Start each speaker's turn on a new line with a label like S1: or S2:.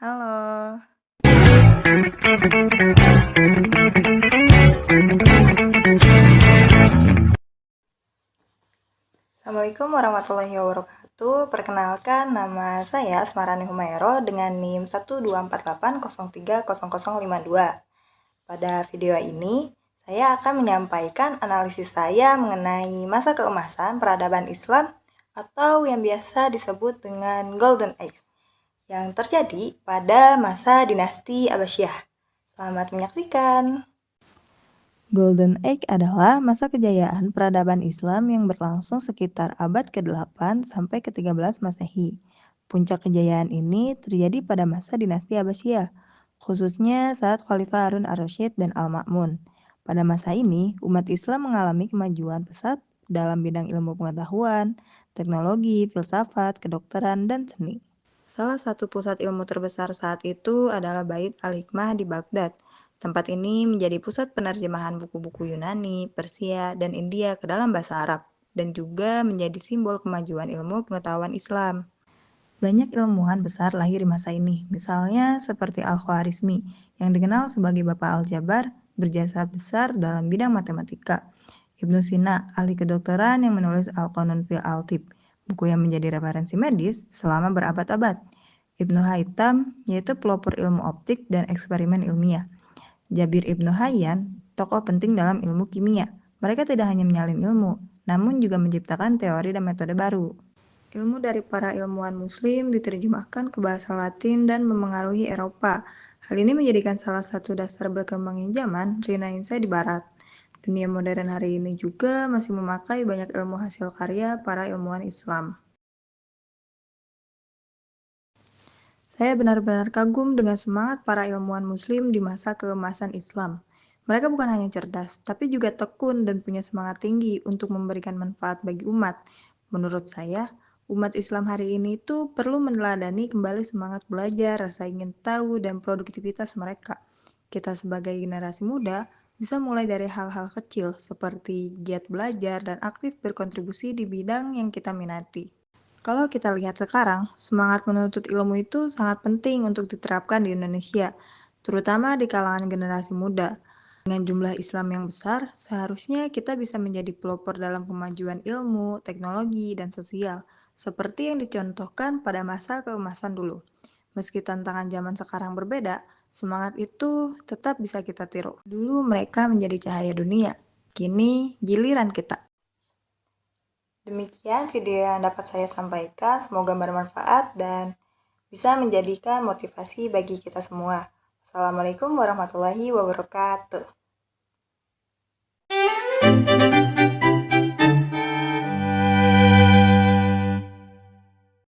S1: Halo. Assalamualaikum warahmatullahi wabarakatuh. Perkenalkan, nama saya Asmarani Humayro dengan NIM 12480300052. Pada video ini, saya akan menyampaikan analisis saya mengenai masa keemasan peradaban Islam atau yang biasa disebut dengan Golden Age yang terjadi pada masa dinasti Abbasiyah. Selamat menyaksikan. Golden Age adalah masa kejayaan peradaban Islam yang berlangsung sekitar abad ke-8 sampai ke-13 Masehi. Puncak kejayaan ini terjadi pada masa dinasti Abbasiyah, khususnya saat Khalifah Harun ar-Rasyid dan Al-Ma'mun. Pada masa ini, umat Islam mengalami kemajuan pesat dalam bidang ilmu pengetahuan, teknologi, filsafat, kedokteran, dan seni. Salah satu pusat ilmu terbesar saat itu adalah Bait al-Hikmah di Baghdad. Tempat ini menjadi pusat penerjemahan buku-buku Yunani, Persia, dan India ke dalam bahasa Arab, dan juga menjadi simbol kemajuan ilmu pengetahuan Islam. Banyak ilmuwan besar lahir di masa ini, misalnya seperti Al-Khwarizmi, yang dikenal sebagai Bapak Al-Jabar, berjasa besar dalam bidang matematika. Ibnu Sina, ahli kedokteran yang menulis Al-Qanun fil Al-Tib, buku yang menjadi referensi medis selama berabad-abad. Ibnu Haytham, yaitu pelopor ilmu optik dan eksperimen ilmiah. Jabir Ibnu Hayyan, tokoh penting dalam ilmu kimia. Mereka tidak hanya menyalin ilmu, namun juga menciptakan teori dan metode baru. Ilmu dari para ilmuwan muslim diterjemahkan ke bahasa Latin dan memengaruhi Eropa. Hal ini menjadikan salah satu dasar berkembangnya zaman Renaissance di barat. Dunia modern hari ini juga masih memakai banyak ilmu hasil karya para ilmuwan Islam. Saya benar-benar kagum dengan semangat para ilmuwan muslim di masa keemasan Islam. Mereka bukan hanya cerdas, tapi juga tekun dan punya semangat tinggi untuk memberikan manfaat bagi umat. Menurut saya, umat Islam hari ini itu perlu meneladani kembali semangat belajar, rasa ingin tahu, dan produktivitas mereka. Kita sebagai generasi muda bisa mulai dari hal-hal kecil seperti giat belajar dan aktif berkontribusi di bidang yang kita minati. Kalau kita lihat sekarang, semangat menuntut ilmu itu sangat penting untuk diterapkan di Indonesia, terutama di kalangan generasi muda. Dengan jumlah Islam yang besar, seharusnya kita bisa menjadi pelopor dalam kemajuan ilmu, teknologi, dan sosial, seperti yang dicontohkan pada masa keemasan dulu. Meski tantangan zaman sekarang berbeda, semangat itu tetap bisa kita tiru. Dulu mereka menjadi cahaya dunia, kini giliran kita. Demikian video yang dapat saya sampaikan, semoga bermanfaat dan bisa menjadikan motivasi bagi kita semua. Assalamualaikum warahmatullahi wabarakatuh.